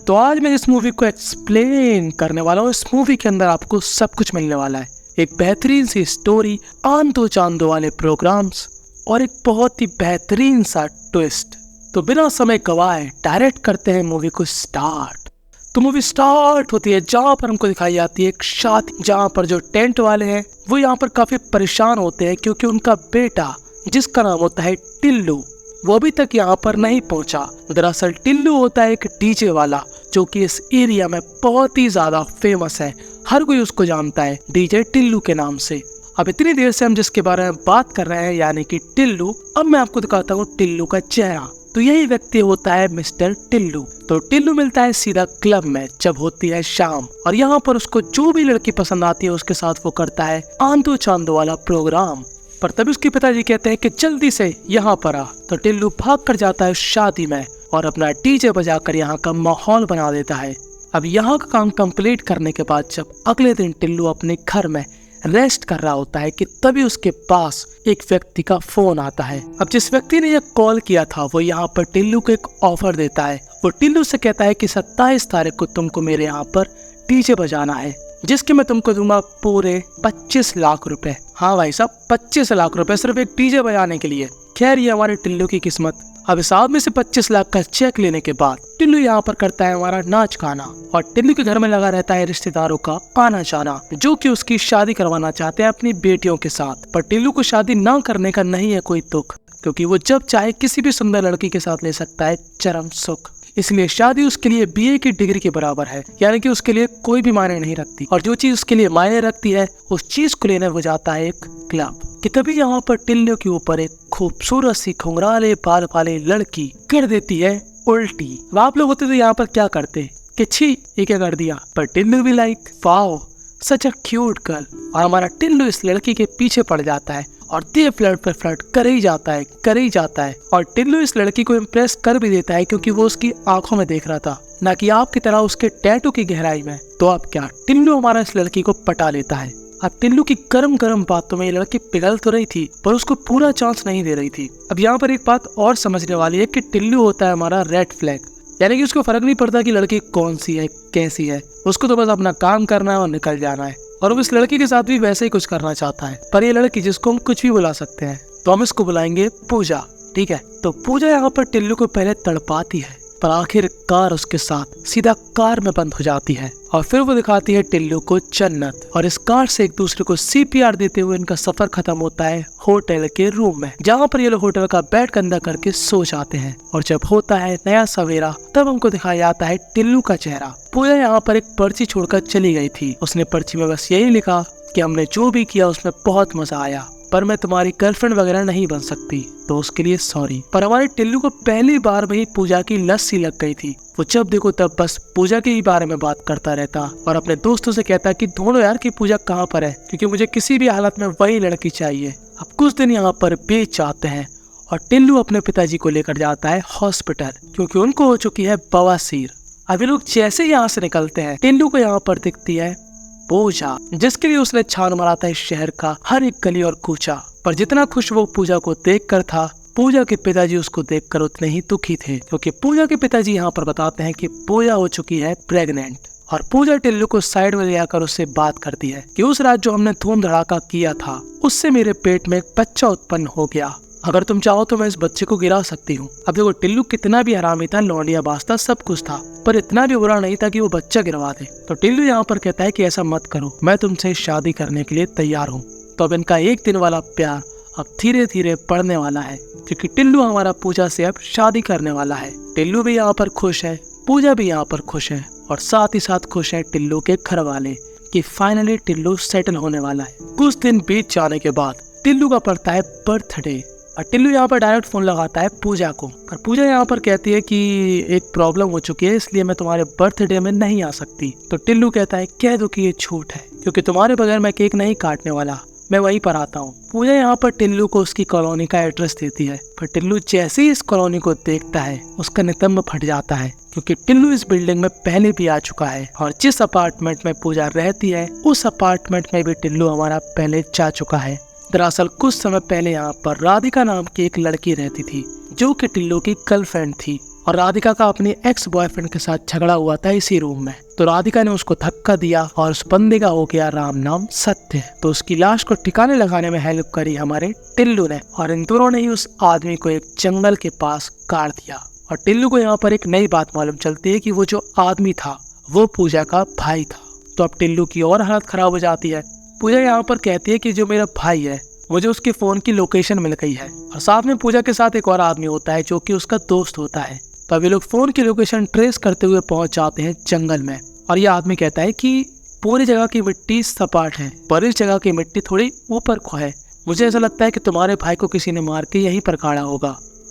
तो आज मैं इस मूवी को एक्सप्लेन करने वाला हूँ। इस मूवी के अंदर आपको सब कुछ मिलने वाला है, एक बेहतरीन सी स्टोरी, आंधो चांदो वाले प्रोग्राम्स और एक बहुत ही बेहतरीन सा ट्विस्ट। तो बिना समय गवाए डायरेक्ट करते हैं मूवी को स्टार्ट। तो मूवी स्टार्ट होती है जहाँ पर हमको दिखाई जाती है एक शादी, जहाँ पर जो टेंट वाले हैं वो यहाँ पर काफी परेशान होते हैं क्योंकि उनका बेटा जिसका नाम होता है टिल्लू, वो अभी तक यहाँ पर नहीं पहुंचा। दरअसल टिल्लू होता है एक डीजे वाला जो कि इस एरिया में बहुत ही ज्यादा फेमस है, हर कोई उसको जानता है डीजे टिल्लू के नाम से। अब इतनी देर से हम जिसके बारे में बात कर रहे हैं यानी कि टिल्लू, अब मैं आपको दिखाता हूँ टिल्लू का चेहरा। तो यही व्यक्ति होता है मिस्टर टिल्लू। तो टिल्लू मिलता है सीधा क्लब में जब होती है शाम, और यहाँ पर उसको जो भी लड़की पसंद आती है उसके साथ वो करता है आंधो चांदो वाला प्रोग्राम। पर तभी उसके पिताजी कहते हैं कि जल्दी से यहाँ पर आ। तो टिल्लू भाग कर जाता है शादी में और अपना डीजे बजाकर यहाँ का माहौल बना देता है। अब यहाँ का काम कंप्लीट करने के बाद जब अगले दिन टिल्लू अपने घर में रेस्ट कर रहा होता है कि तभी उसके पास एक व्यक्ति का फोन आता है। अब जिस व्यक्ति ने यह कॉल किया था वो यहाँ पर टिल्लू को एक ऑफर देता है। वो टिल्लू से कहता है कि 27 तारीख को तुमको मेरे यहाँ पर डीजे बजाना है, जिसके मैं तुमको दूंगा पूरे 25 लाख रुपए। हाँ भाई साहब, 25 लाख रुपए सिर्फ एक डीजे बजाने के लिए। खैर ये हमारे टिल्लू की किस्मत। अब इस आदमी से 25 लाख का चेक लेने के बाद टिल्लू यहाँ पर करता है हमारा नाच गाना, और टिल्लू के घर में लगा रहता है रिश्तेदारों का आना जाना जो कि उसकी शादी करवाना चाहते हैं अपनी बेटियों के साथ। पर टिल्लू को शादी ना करने का नहीं है कोई दुख, क्योंकि वो जब चाहे किसी भी सुंदर लड़की के साथ ले सकता है चरम सुख। इसलिए शादी उसके लिए बीए की डिग्री के बराबर है, यानी कि उसके लिए कोई भी मायने नहीं रखती। और जो चीज उसके लिए मायने रखती है उस चीज को लेने वो जाता है एक क्लब। कि तभी यहाँ पर टिल्लू के ऊपर एक खूबसूरत सी घुंघराले बाल वाली लड़की कर देती है उल्टी। अब आप लोग होते तो यहाँ पर क्या करते कि छी ये क्या कर दिया, पर टिल्लू भी like wow such a cute girl. और हमारा टिल्लू इस लड़की के पीछे पड़ जाता है और दे फ्लर्ट पर फ्लर्ट कर ही जाता है। और टिल्लू इस लड़की को इम्प्रेस कर भी देता है क्योंकि वो उसकी आंखों में देख रहा था, ना कि आपकी तरह उसके टैटू की गहराई में। तो अब क्या, टिल्लू हमारा इस लड़की को पटा लेता है। अब टिल्लू की गरम बातों में ये लड़की पिघल तो रही थी पर उसको पूरा चांस नहीं दे रही थी। अब यहाँ पर एक बात और समझने वाली है कि टिल्लू होता है हमारा रेड फ्लैग, यानी कि उसको फर्क नहीं पड़ता कि लड़की कौन सी है कैसी है, उसको तो बस अपना काम करना है और निकल जाना है। और वो इस लड़की के साथ भी वैसे ही कुछ करना चाहता है। पर ये लड़की जिसको हम कुछ भी बुला सकते हैं, तो हम इसको बुलाएंगे पूजा, ठीक है। तो पूजा यहाँ पर टिल्लू को पहले तड़पाती है पर आखिरकार उसके साथ सीधा कार में बंद हो जाती है, और फिर वो दिखाती है टिल्लू को जन्नत। और इस कार से एक दूसरे को CPR देते हुए इनका सफर खत्म होता है होटल के रूम में, जहाँ पर ये लोग होटल का बेड कंधा करके सो जाते हैं। और जब होता है नया सवेरा तब हमको दिखाया जाता है टिल्लू का चेहरा। पूजा यहाँ पर एक पर्ची छोड़कर चली गई थी। उसने पर्ची में बस यही लिखा कि हमने जो भी किया उसमें बहुत मजा आया, पर मैं तुम्हारी गर्लफ्रेंड वगैरह नहीं बन सकती, तो उसके लिए सॉरी। पर हमारे टिल्लू को पहली बार वही पूजा की लस्सी लग गई थी। वो जब देखो तब बस पूजा के ही बारे में बात करता रहता और अपने दोस्तों से कहता कि ढूंढो यार कि पूजा कहाँ पर है, क्योंकि मुझे किसी भी हालत में वही लड़की चाहिए। अब कुछ दिन यहाँ पर बीत जाते हैं और टिल्लू अपने पिताजी को लेकर जाता है हॉस्पिटल, क्योंकि उनको हो चुकी है बवासीर। अभी लोग जैसे यहाँ से निकलते हैं टिल्लू को यहाँ पर दिखती है पूजा, जिसके लिए उसने छान मारा था इस शहर का हर एक गली और कूचा। पर जितना खुश वो पूजा को देखकर था, पूजा के पिताजी उसको देखकर उतने ही दुखी थे, क्योंकि पूजा के पिताजी यहाँ पर बताते हैं कि पूजा हो चुकी है प्रेग्नेंट। और पूजा टिल्लू को साइड में ले आकर उससे बात करती है कि उस रात जो हमने धूम धड़ाका किया था उससे मेरे पेट में एक बच्चा उत्पन्न हो गया, अगर तुम चाहो तो मैं इस बच्चे को गिरा सकती हूँ। अब देखो टिल्लू कितना भी हरामी था, लौंडिया बाज था, सब कुछ था, पर इतना भी बुरा नहीं था कि वो बच्चा गिरवा दे। तो टिल्लू यहाँ पर कहता है कि ऐसा मत करो, मैं तुमसे शादी करने के लिए तैयार हूँ। तो अब इनका एक दिन वाला प्यार अब धीरे धीरे बढ़ने वाला है, क्योंकि टिल्लू हमारा पूजा से अब शादी करने वाला है। टिल्लू भी यहाँ पर खुश है, पूजा भी यहाँ पर खुश है, और साथ ही साथ खुश है टिल्लू के घर वाले कि फाइनली टिल्लू सेटल होने वाला है। कुछ दिन बीत जाने के बाद टिल्लू का पड़ता है बर्थडे, और टिल्लू यहाँ पर डायरेक्ट फोन लगाता है पूजा को। पर पूजा यहाँ पर कहती है कि एक प्रॉब्लम हो चुकी है, इसलिए मैं तुम्हारे बर्थडे में नहीं आ सकती। तो टिल्लू कहता है कह दो कि ये झूठ है, क्योंकि तुम्हारे बगैर मैं केक नहीं काटने वाला, मैं वहीं पर आता हूँ। पूजा यहाँ पर टिल्लू को उसकी कॉलोनी का एड्रेस देती है, पर टिल्लू जैसे ही इस कॉलोनी को देखता है उसका नितंब फट जाता है, क्योंकि टिल्लू इस बिल्डिंग में पहले भी आ चुका है, और जिस अपार्टमेंट में पूजा रहती है उस अपार्टमेंट में भी टिल्लू हमारा पहले जा चुका है। दरअसल कुछ समय पहले यहाँ पर राधिका नाम की एक लड़की रहती थी जो कि टिल्लू की गर्लफ्रेंड थी, और राधिका का अपने एक्स बॉयफ्रेंड के साथ झगड़ा हुआ था इसी रूम में। तो राधिका ने उसको धक्का दिया और उस बंदे का हो गया राम नाम सत्य। तो उसकी लाश को ठिकाने लगाने में हेल्प करी हमारे टिल्लू ने, और इन दोनों ने ही उस आदमी को एक जंगल के पास गाड़ दिया। और टिल्लू को यहाँ पर एक नई बात मालूम चलती है कि वो जो आदमी था वो पूजा का भाई था। तो अब टिल्लू की और हालत खराब हो जाती है। पूजा यहाँ पर कहती है कि जो मेरा भाई है, मुझे उसके फोन की लोकेशन मिल गई है, और साथ में पूजा के साथ एक और आदमी होता है जो कि उसका दोस्त होता है। तो अभी लोग फोन की लोकेशन ट्रेस करते हुए पहुंच जाते हैं जंगल में, और ये आदमी कहता है कि पूरी जगह की मिट्टी सपाट है पर इस जगह की मिट्टी थोड़ी ऊपर को है। मुझे ऐसा लगता है कि तुम्हारे भाई को किसी ने मार के यहीं पर गाड़ा होगा।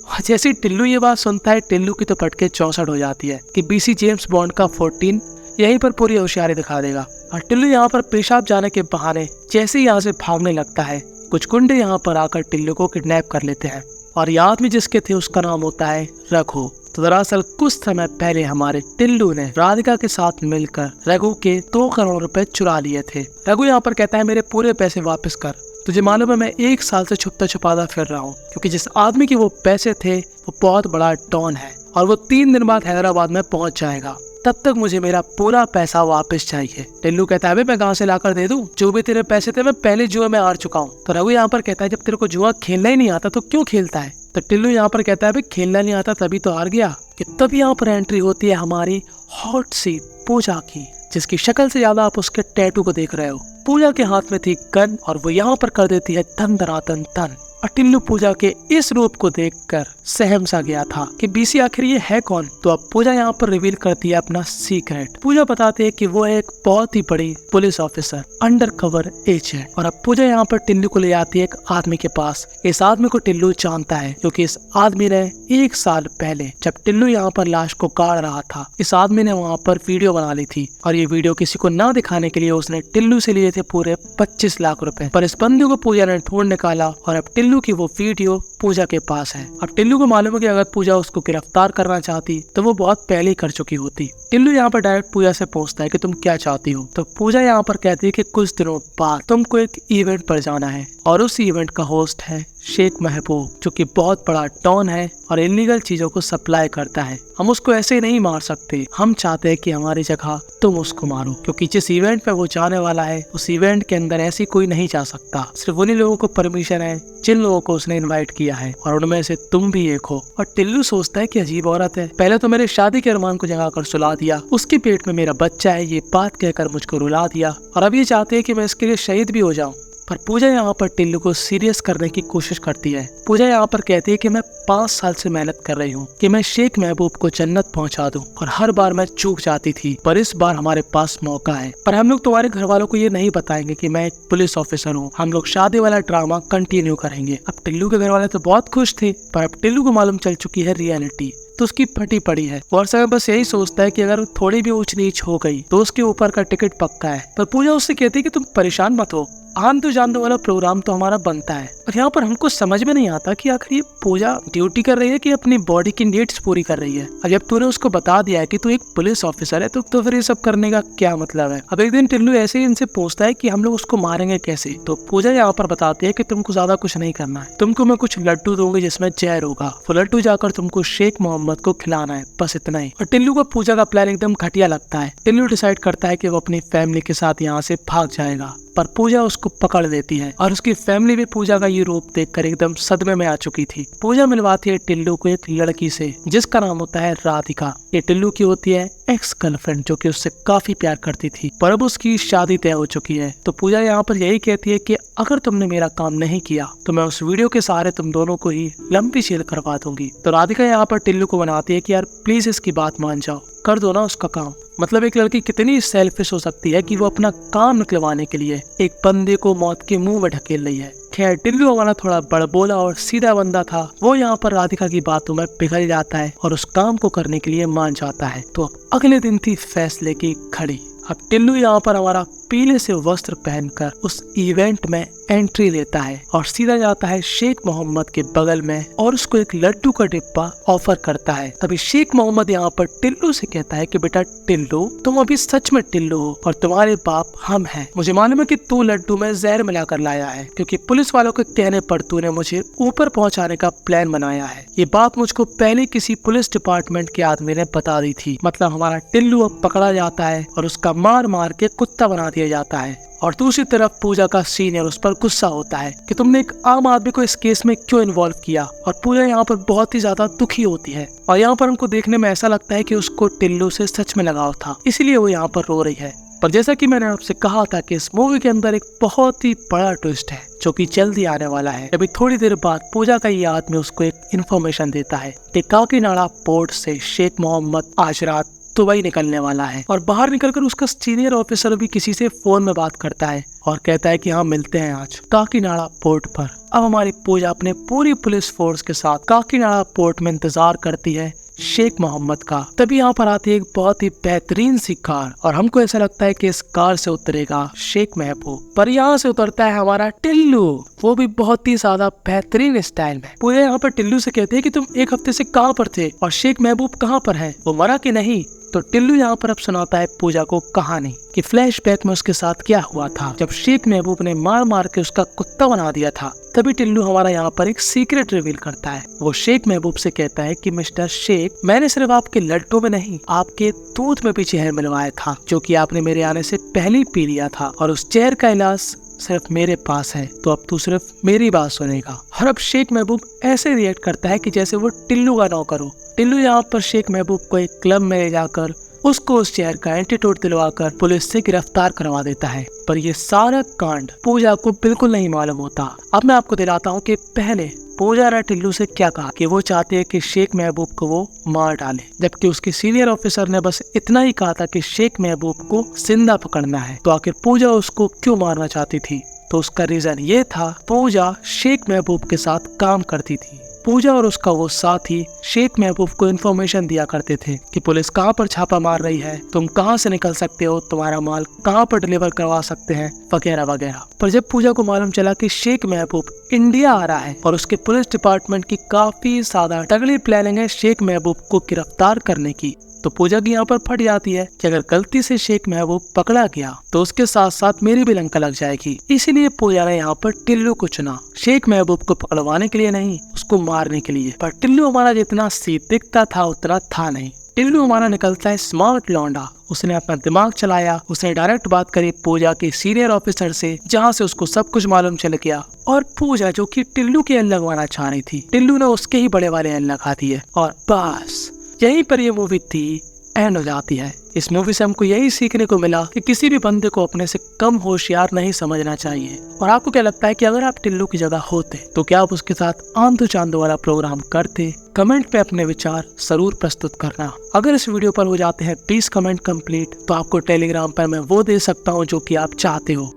और जैसे टिल्लू ये बात सुनता है, टिल्लू की तो पटके 64 हो जाती है कि बीसी जेम्स बॉन्ड का 14 यहीं पर पूरी होशियारी दिखा देगा। और टिल्लू यहाँ पर पेशाब जाने के बहाने जैसे ही यहाँ से भागने लगता है, कुछ गुंडे यहाँ पर आकर टिल्लू को किडनैप कर लेते हैं। और ये आदमी जिसके थे उसका नाम होता है रघु। तो दरअसल कुछ समय पहले हमारे टिल्लू ने राधिका के साथ मिलकर रघु के 2 करोड़ रुपए चुरा लिए थे। रघु यहाँ पर कहता है मेरे पूरे पैसे वापस कर। तुझे मालूम है मैं 1 साल से छुपता छुपाता फिर रहा हूँ, क्योंकि जिस आदमी के वो पैसे थे वो बहुत बड़ा डॉन है और वो 3 दिन बाद हैदराबाद में पहुंच जाएगा। तब तक मुझे मेरा पूरा पैसा वापस चाहिए। टिल्लू कहता है मैं कहाँ से लाकर दे दूं? जो भी तेरे पैसे थे मैं पहले जुए में हार चुका हूँ। तो रघु यहाँ पर कहता है जब तेरे को जुआ खेलना ही नहीं आता तो क्यों खेलता है? तो टिल्लू यहाँ पर कहता है खेलना नहीं आता तभी तो हार गया। कि तब यहाँ पर एंट्री होती है हमारी हॉट सी पूजा की, जिसकी शक्ल से ज्यादा आप उसके टैटू को देख रहे हो। पूजा के हाथ में थी गन और वो यहाँ पर कर देती है धन धनातन धन। और टिल्लू पूजा के इस रूप को देखकर सहम सा गया था कि बीसी आखिर ये है कौन। तो अब पूजा यहाँ पर रिवील करती है अपना सीक्रेट। पूजा बताती है कि वो है एक बहुत ही बड़ी police officer, under cover agent. और अब पूजा यहाँ पर टिल्लू को ले आती है एक आदमी के पास। इस आदमी को टिल्लू जानता है क्योंकि इस आदमी ने 1 साल पहले जब टिल्लू यहाँ पर लाश को गाड़ रहा था, इस आदमी ने वहाँ पर वीडियो बना ली थी। और ये वीडियो किसी को ना दिखाने के लिए उसने टिल्लू से लिए थे पूरे 25 लाख रुपए। पर इस बंदे को पूजा ने ढूंढ निकाला और अब टिल्लू की वो वीडियो पूजा के पास है। अब टिल्लू को मालूम है कि अगर पूजा उसको गिरफ्तार करना चाहती तो वो बहुत पहले ही कर चुकी होती। टिल्लू यहाँ पर डायरेक्ट पूजा से पूछता है कि तुम क्या चाहती हो। तो पूजा यहाँ पर कहती है कि कुछ दिनों बाद तुमको एक इवेंट पर जाना है और उस इवेंट का होस्ट है शेख महबूब, जो कि बहुत बड़ा डॉन है और इलीगल चीजों को सप्लाई करता है। हम उसको ऐसे ही नहीं मार सकते, हम चाहते हैं कि हमारी जगह तुम उसको मारो, क्योंकि जिस इवेंट पे वो जाने वाला है उस इवेंट के अंदर ऐसी कोई नहीं जा सकता। सिर्फ उन्हीं लोगों को परमिशन है जिन लोगों को उसने इन्वाइट किया है, और उनमें से तुम भी एक हो। और टिल्लू सोचता है कि अजीब औरत है, पहले तो मेरे शादी के अरमान को जगाकर सुला दिया, उसके पेट में मेरा बच्चा है ये बात कहकर मुझको रुला दिया, और अब ये चाहते हैं कि मैं इसके लिए शहीद भी हो जाऊं। पर पूजा यहाँ पर टिल्लू को सीरियस करने की कोशिश करती है। पूजा यहाँ पर कहती है कि मैं 5 साल से मेहनत कर रही हूँ कि मैं शेख महबूब को जन्नत पहुँचा दूँ, और हर बार मैं चूक जाती थी, पर इस बार हमारे पास मौका है। पर हम लोग तुम्हारे घर वालों को ये नहीं बताएंगे कि मैं एक पुलिस ऑफिसर हूँ, हम लोग शादी वाला ड्रामा कंटिन्यू करेंगे। अब टिल्लू के घर वाले तो बहुत खुश थे, पर अब टिल्लू को मालूम चल चुकी है रियलिटी, तो उसकी फटी पड़ी है। और समय बस यही सोचता है कि अगर थोड़ी भी ऊंच नीच हो गई तो उसके ऊपर का टिकट पक्का है। पर पूजा उससे कहती है कि तुम परेशान मत हो, आन तो जान दो वाला प्रोग्राम तो हमारा बनता है। और यहाँ पर हमको समझ में नहीं आता कि आखिर ये पूजा ड्यूटी कर रही है कि अपनी बॉडी की नीड्स पूरी कर रही है। अब जब तूने उसको बता दिया है कि तू एक पुलिस ऑफिसर है तो फिर ये सब करने का क्या मतलब है। अब एक दिन टिल्लू ऐसे ही इनसे पूछता है कि हम लोग उसको मारेंगे कैसे। तो पूजा यहाँ पर बताती है कि तुमको ज्यादा कुछ नहीं करना है, तुमको मैं कुछ लड्डू दूंगी जिसमें जहर होगा, वो लड्डू जाकर तुमको शेख मोहम्मद को खिलाना है, बस इतना ही। और टिल्लू को पूजा का प्लान एकदम घटिया लगता है। टिल्लू डिसाइड करता है कि वो अपनी फैमिली के साथ यहाँ से भाग जाएगा, पर पूजा उसको पकड़ लेती है और उसकी फैमिली भी पूजा का ये रूप देखकर एकदम सदमे में आ चुकी थी। पूजा मिलवाती है टिल्लू को एक लड़की से जिसका नाम होता है राधिका। ये टिल्लू की होती है एक्स गर्लफ्रेंड, जो कि उससे काफी प्यार करती थी, पर अब उसकी शादी तय हो चुकी है। तो पूजा यहाँ पर यही कहती है कि अगर तुमने मेरा काम नहीं किया तो मैं उस वीडियो के सहारे तुम दोनों को ही लंबी जेल करवा दूंगी। तो राधिका यहाँ पर टिल्लू को बनाती है कि यार प्लीज इसकी बात मान जाओ, कर दो ना उसका काम। मतलब एक लड़की कितनी सेल्फिश हो सकती है कि वो अपना काम निकलवाने के लिए एक बंदे को मौत के मुंह में ढकेल रही है। खैर टिल्लू हमारा थोड़ा बड़बोला और सीधा बंदा था, वो यहाँ पर राधिका की बातों में पिघल जाता है और उस काम को करने के लिए मान जाता है। तो अगले दिन थी फैसले की घड़ी। अब टिल्लू यहाँ पर हमारा पीले से वस्त्र पहनकर उस इवेंट में एंट्री लेता है और सीधा जाता है शेख मोहम्मद के बगल में और उसको एक लड्डू का डिब्बा ऑफर करता है। तभी शेख मोहम्मद यहाँ पर टिल्लू से कहता है कि बेटा टिल्लू, तुम अभी सच में टिल्लू हो और तुम्हारे बाप हम हैं। मुझे मालूम है कि तू लड्डू में जहर मिलाकर लाया है, क्योंकि पुलिस वालों के कहने पर तूने मुझे ऊपर पहुंचाने का प्लान बनाया है। ये बात मुझको पहले किसी पुलिस डिपार्टमेंट के आदमी ने बता दी थी। मतलब हमारा टिल्लू अब पकड़ा जाता है और उसका मार मार के कुत्ता बना दिया जाता है। और दूसरी तरफ पूजा का सीनियर उस पर गुस्सा होता है कि तुमने एक आम आदमी को इस केस में क्यों इन्वॉल्व किया। और पूजा यहाँ पर बहुत ही ज्यादा दुखी होती है और यहाँ पर हमको देखने में ऐसा लगता है कि उसको टिल्लू से सच में लगाव था, इसीलिए वो यहाँ पर रो रही है। पर जैसा कि मैंने आपसे कहा था कि इस मूवी के अंदर एक बहुत ही बड़ा ट्विस्ट है जो कि जल्दी आने वाला है। अभी थोड़ी देर बाद पूजा का ये आदमी उसको एक इन्फॉर्मेशन देता है कि काकीनाडा पोर्ट से शेख मोहम्मद आज रात दुबई निकलने वाला है। और बाहर निकलकर उसका सीनियर ऑफिसर भी किसी से फोन में बात करता है और कहता है कि हाँ मिलते हैं आज काकीनाडा पोर्ट पर। अब हमारी पूजा अपने पूरी पुलिस फोर्स के साथ काकीनाडा पोर्ट में इंतजार करती है शेख मोहम्मद का। तभी यहाँ पर आती है एक बहुत ही बेहतरीन सी कार और हमको ऐसा लगता है कि इस कार से उतरेगा शेख महबूब। पर यहाँ से उतरता है हमारा टिल्लू, वो भी बहुत ही ज्यादा बेहतरीन स्टाइल में। पूजा यहाँ पर टिल्लू से कहते हैं कि तुम एक हफ्ते से कहाँ पर थे और शेख महबूब कहाँ पर है, वो मरा कि नहीं। तो टिल्लू यहाँ पर अब सुनाता है पूजा को कहानी कि फ्लैशबैक में उसके साथ क्या हुआ था जब शेख महबूब ने मार मार के उसका कुत्ता बना दिया था। तभी टिल्लू हमारा यहाँ पर एक सीक्रेट रिवील करता है। वो शेख महबूब से कहता है कि मिस्टर शेख, मैंने सिर्फ आपके लड्डू में नहीं आपके दूध में भी जहर मिलवाया था, जो कि आपने मेरे आने से पहले ही पी लिया था और उस जहर का इलाज सिर्फ मेरे पास है, तो अब तू सिर्फ मेरी बात सुनेगा। और अब शेख महबूब ऐसे रिएक्ट करता है कि जैसे वो टिल्लू का नौकर हो। टिल्लू यहाँ पर शेख महबूब को एक क्लब में ले जाकर उसको उस जहर का एंटीडोट दिलवाकर पुलिस से गिरफ्तार करवा देता है। पर ये सारा कांड पूजा को बिल्कुल नहीं मालूम होता। अब मैं आपको दिलाता हूँ कि पहले पूजा ने टिल्लू से क्या कहा कि वो चाहते हैं कि शेख महबूब को वो मार डाले, जबकि उसके सीनियर ऑफिसर ने बस इतना ही कहा था कि शेख महबूब को जिंदा पकड़ना है। तो आखिर पूजा उसको क्यों मारना चाहती थी? तो उसका रीजन ये था, पूजा शेख महबूब के साथ काम करती थी। पूजा और उसका वो साथी शेख महबूब को इन्फॉर्मेशन दिया करते थे कि पुलिस कहाँ पर छापा मार रही है, तुम कहाँ से निकल सकते हो, तुम्हारा माल कहाँ पर डिलीवर करवा सकते हैं, वगैरह वगैरह। पर जब पूजा को मालूम चला कि शेख महबूब इंडिया आ रहा है और उसके पुलिस डिपार्टमेंट की काफी ज्यादा तगड़ी प्लानिंग है शेख महबूब को गिरफ्तार करने की, तो पूजा की यहाँ पर फट जाती है कि अगर गलती से शेख महबूब पकड़ा गया तो उसके साथ साथ मेरी भी लंका लग जाएगी। इसीलिए पूजा ने यहाँ पर टिल्लू को चुना, शेख महबूब को पकड़वाने के लिए नहीं, उसको मारने के लिए। पर टिल्लू हमारा जितना सीध दिखता था उतना था नहीं। टिल्लू हमारा निकलता है स्मार्ट लौंडा। उसने अपना दिमाग चलाया, उसने डायरेक्ट बात करी पूजा के सीनियर ऑफिसर से, जहाँ से उसको सब कुछ मालूम चल गया। और पूजा जो कि टिल्लू के एन लगवाना चाह रही थी, टिल्लू ने उसके ही बड़े वाले एन लगा दिए और बस यहीं पर ये मूवी थी एंड हो जाती है। इस मूवी से हमको यही सीखने को मिला कि किसी भी बंदे को अपने से कम होशियार नहीं समझना चाहिए। और आपको क्या लगता है कि अगर आप टिल्लू की जगह होते तो क्या आप उसके साथ आंधू चांदू वाला प्रोग्राम करते? कमेंट पे अपने विचार जरूर प्रस्तुत करना। अगर इस वीडियो पर हो जाते हैं 20 कमेंट कंप्लीट तो आपको टेलीग्राम पर मैं वो दे सकता हूँ जो कि आप चाहते हो।